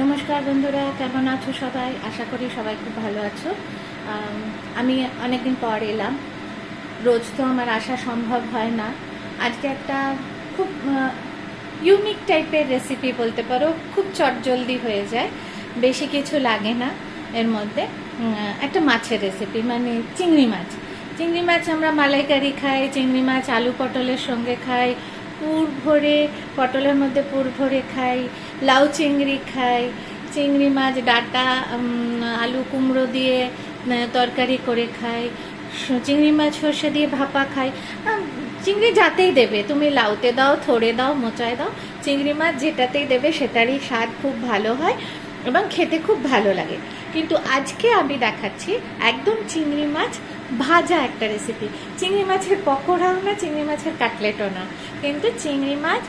নমস্কার বন্ধুরা, কেমন আছো সবাই? আশা করি সবাই খুব ভালো আছো। আমি অনেকদিন পর এলাম। রোজ তো আমার আসা সম্ভব হয় না। আজকে একটা খুব ইউনিক টাইপের রেসিপি বলতে পারো, খুব চটজলদি হয়ে যায়, বেশি কিছু লাগে না এর মধ্যে। একটা মাছের রেসিপি, মানে চিংড়ি মাছ। চিংড়ি মাছ আমরা মালাইকারি খাই, চিংড়ি মাছ আলু পটলের সঙ্গে খাই, পুর ভরে পটলের মধ্যে পুর ভরে খাই, লাউ চিংড়ি খাই, চিংড়ি মাছ ডাঁটা আলু কুমড়ো দিয়ে তরকারি করে খাই, চিংড়ি মাছ সর্ষে দিয়ে ভাপা খাই। চিংড়ি যাতেই দেবে, তুমি লাউতে দাও, থোড়ে দাও, মোচায় দাও, চিংড়ি মাছ যেটাতেই দেবে সেটারই স্বাদ খুব ভালো হয় এবং খেতে খুব ভালো লাগে। কিন্তু আজকে আমি দেখাচ্ছি একদম চিংড়ি মাছ ভাজা একটা রেসিপি। চিংড়ি মাছের পকোড়াও না, চিংড়ি মাছের কাটলেটও না, কিন্তু চিংড়ি মাছ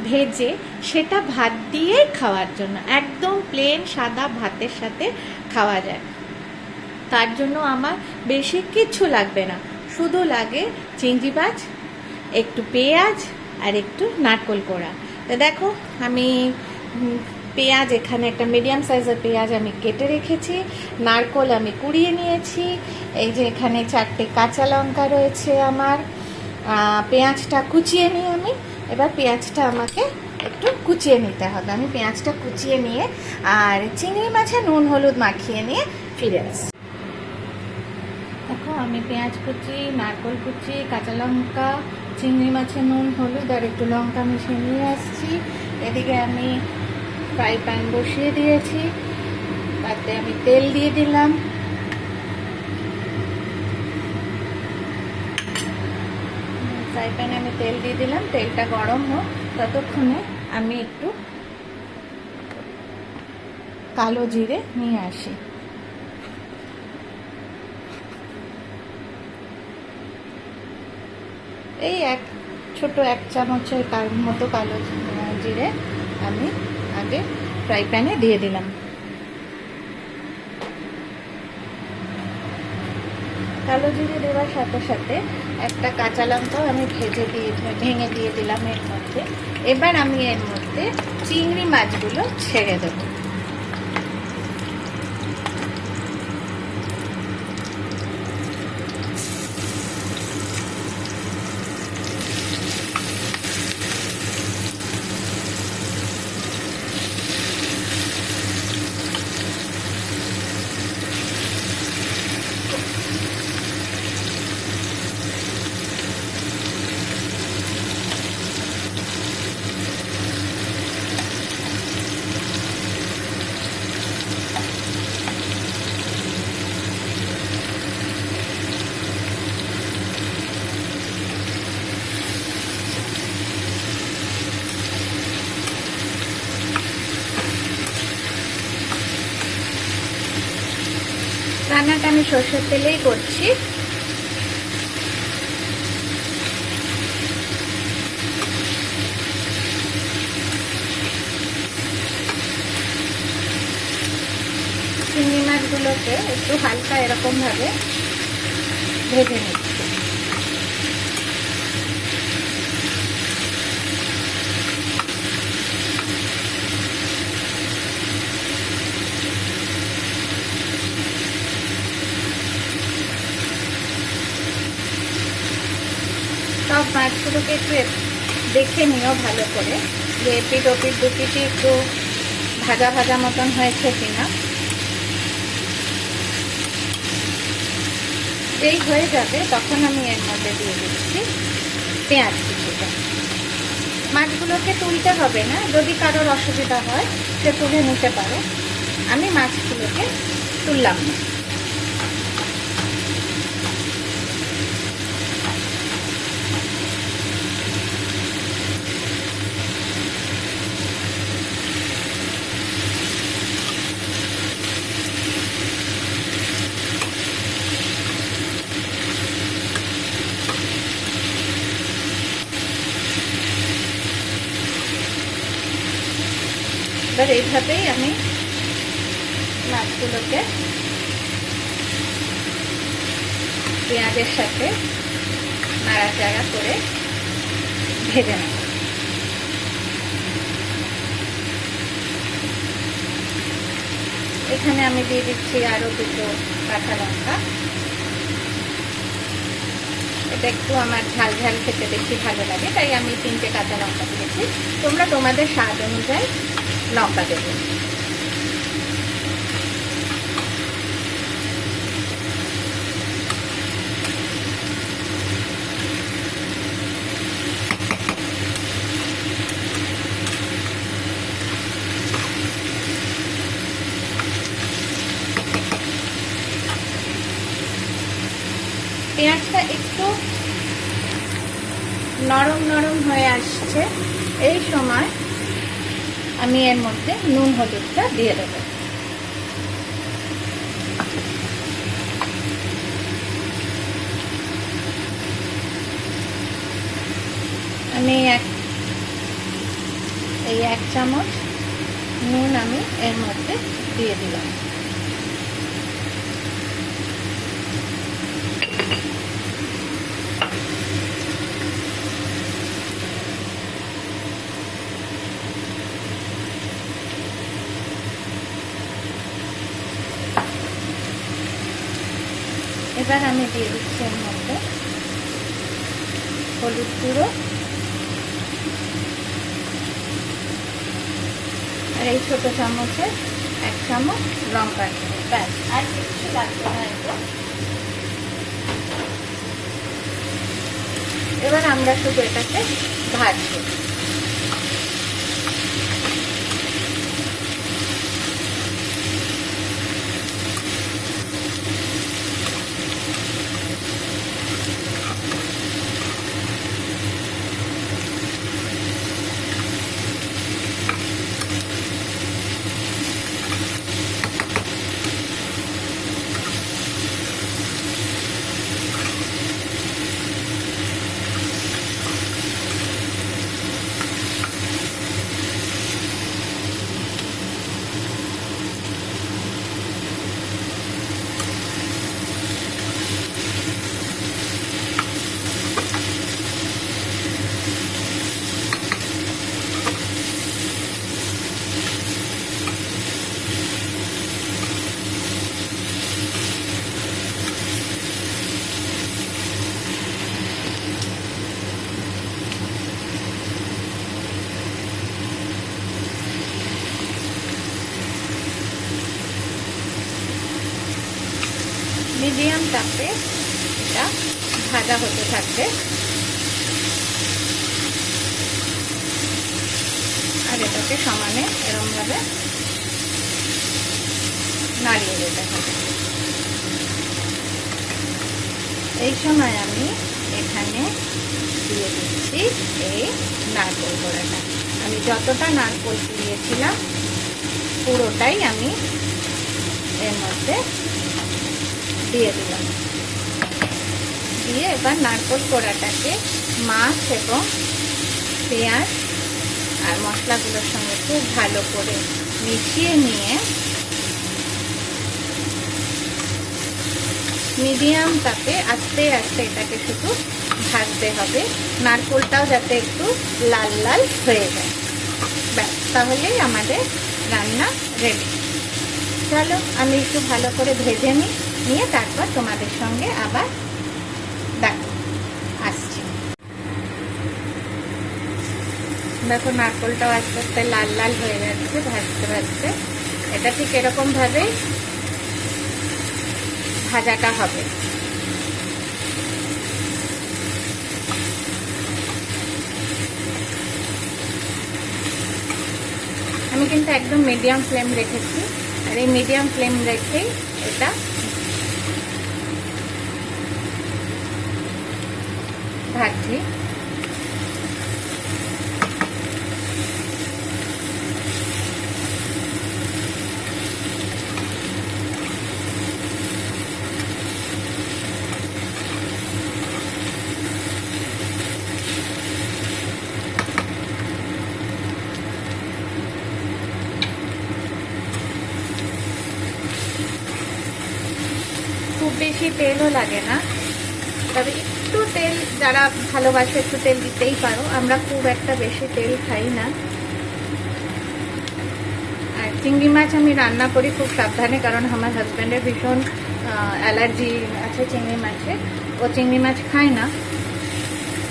ভেজে সেটা ভাত দিয়ে খাওয়ার জন্য, একদম প্লেন সাদা ভাতের সাথে খাওয়া যায়। তার জন্য আমার বেশি কিচ্ছু লাগবে না, শুধু লাগে চিংড়ি মাছ, একটু পেঁয়াজ আর একটু নারকেল কোড়া। তো দেখো, আমি পেঁয়াজ এখানে একটা মিডিয়াম সাইজের পেঁয়াজ আমি কেটে রেখেছি, নারকেল আমি কুড়িয়ে নিয়েছি, এই যে এখানে 4টে কাঁচা লঙ্কা রয়েছে আমার। পেঁয়াজটা কুচিয়ে নিই আমি। এবার পেঁয়াজটা আমাকে একটু কুচিয়ে নিতে হবে। আমি পেঁয়াজটা কুচিয়ে নিয়ে আর চিংড়ি মাছে নুন হলুদ মাখিয়ে নিয়ে ফিরে আসি। দেখো, আমি পেঁয়াজ কুচি, নারকেল কুচি, কাঁচা লঙ্কা, চিংড়ি মাছে নুন হলুদ আর একটু লঙ্কা মিশিয়ে নিয়ে আসছি। এদিকে আমি ফ্রাই প্যান বসিয়ে দিয়েছি, তাতে আমি তেল দিয়ে দিলাম। ফ্রাই প্যানে আমি তেল দিয়ে দিলাম, তেলটা গরম হোক, ততক্ষণে আমি একটু কালো জিরে নিয়ে আসি। এই ছোট 1 চামচের মতো কালো জিরে আমি আগে ফ্রাই প্যানে দিয়ে দিলাম। কালো জিরে দেওয়ার সাথে সাথে একটা কাঁচা লঙ্কাও আমি ভেঙে দিয়ে দিলাম এর মধ্যে। এবার আমি এর মধ্যে চিংড়ি মাছগুলো ছেড়ে দেবো। রান্নাটা আমি সরষের তেলেই করছি। চিংড়ি মাছগুলোকে একটু হালকা এরকমভাবে ভেজে নিচ্ছি। সব মাছগুলোকে একটু দেখে নিও ভালো করে, যে এপিট ওপিট দুপিটি একটু ভাজা ভাজা মতন হয়েছে কিনা। যেই হয়ে যাবে তখন আমি এর মধ্যে দিয়ে দিচ্ছি পেঁয়াজ কুচিটা। মাছগুলোকে তুলতে হবে না, যদি কারোর অসুবিধা হয় সে তুলে নিতে পারো। আমি মাছগুলোকে তুললাম না। এবার এইভাবেই আমি মাছগুলোকে পেঁয়াজের সাথে নাড়াচাড়া করে ভেজে নেব। এখানে আমি দিয়ে দিচ্ছি আরও দুটো কাঁচা লঙ্কা। এটা একটু আমার ঝাল ঝাল খেতে বেশি ভালো লাগে, তাই আমি 3টে কাঁচা লঙ্কা দিয়েছি। তোমরা তোমাদের স্বাদ অনুযায়ী লঙ্কা দেবে। পেঁয়াজটা একটু নরম নরম হয়ে আসছে, এই সময় আমি এর মধ্যে নুন হলুদটা দিয়ে দেবো। আমি এই 1 চামচ নুন আমি এর মধ্যে দিয়ে দিলাম। এবার আমি দিয়ে দিচ্ছি এর মধ্যে হলুদ গুঁড়ো আর এই ছোট চামচে 1 চামচ লঙ্কার গুঁড়ো। ব্যাস, আর কিছু লাগবে না। এবার আমরা শুধু এটাকে ভাজবো। মিডিয়াম তাপে এটা ভাজা হতে থাকবে আর এটাকে সমানে এরকমভাবে নাড়িয়ে দিতে হবে। এই সময় আমি এখানে দিয়ে দিচ্ছি এই নারকেল কোড়াটা। আমি যতটা নারকেল দিয়েছিলাম পুরোটাই আমি এর মধ্যে দিয়ে দিলাম। দিয়ে এবার নারকেল কোড়াটাকে মাছ এবং পেঁয়াজ আর মশলাগুলোর সঙ্গে খুব ভালো করে মিশিয়ে নিয়ে মিডিয়াম তাপে আস্তে আস্তে এটাকে শুধু ভাজতে হবে, নারকেলটাও যাতে একটু লাল লাল হয়ে যায়। ব্যাস, তাহলেই আমাদের রান্না রেডি। চলো আমি একটু ভালো করে ভেজে নিয়ে তারপর তোমাদের সঙ্গে আবার আসছি। দেখো নারকেলটাও আস্তে আস্তে লাল লাল হয়ে যাচ্ছে ভাজতে ভাজতে। এটা ঠিক এরকম ভাবে ভাজাটা হবে। আমি কিন্তু একদম মিডিয়াম ফ্লেম রেখেছি, আর এই মিডিয়াম ফ্লেম রেখেই এটা ভাজছি। খুব বেশি তেলও লাগে না, তবে একটু তেল যারা ভালোবাসে একটু তেল দিতেই পারো। আমরা খুব একটা বেশি তেল খাই না। আর চিংড়ি মাছ আমি রান্না করি খুব সাবধানে, কারণ আমার হাজব্যান্ডের ভীষণ অ্যালার্জি আছে চিংড়ি মাছে। ও চিংড়ি মাছ খায় না,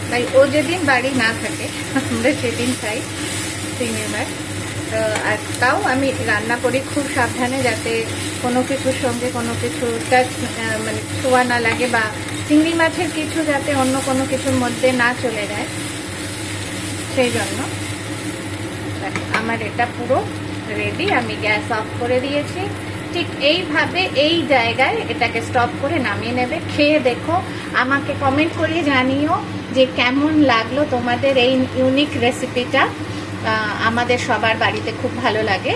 তাই ও যেদিন বাড়ি না থাকে আমরা সেদিন খাই চিংড়ি মাছ। তো আর তাও আমি রান্না করি খুব সাবধানে, যাতে কোনো কিছুর সঙ্গে কোনো কিছু টাচ মানে ছোঁয়া না লাগে, বা চিংড়ি মাছের কিছু যাতে অন্য কোনো কিছুর মধ্যে না চলে যায়, সেই জন্য। আমার এটা পুরো রেডি, আমি গ্যাস অফ করে দিয়েছি। ঠিক এইভাবে এই জায়গায় এটাকে স্টপ করে নামিয়ে নেবে। খেয়ে দেখো, আমাকে কমেন্ট করে জানিও যে কেমন লাগলো তোমাদের এই ইউনিক রেসিপিটা। আমাদের সবার বাড়িতে খুব ভালো লাগে।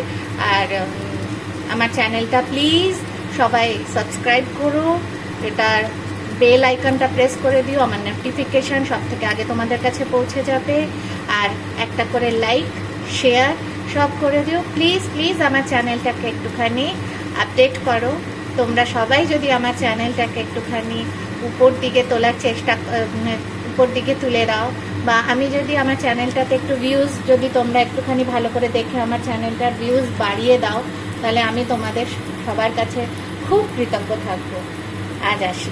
আর আমার চ্যানেলটা প্লিজ সবাই সাবস্ক্রাইব করো, এটার বেল আইকনটা প্রেস করে দিও, আমার নোটিফিকেশান সব থেকে আগে তোমাদের কাছে পৌঁছে যাবে। আর একটা করে লাইক শেয়ার সব করে দিও প্লিজ প্লিজ। আমার চ্যানেলটাকে একটুখানি আপডেট করো। তোমরা সবাই যদি আমার চ্যানেলটাকে একটুখানি উপর দিকে তোলার চেষ্টা, উপর দিকে তুলে দাও, বা আমি যদি আমার চ্যানেলটাতে একটু ভিউজ যদি তোমরা একটুখানি ভালো করে দেখে আমার চ্যানেলটার ভিউজ বাড়িয়ে দাও, তাহলে আমি তোমাদের সবার কাছে খুব কৃতজ্ঞ থাকবো। আজ আসি।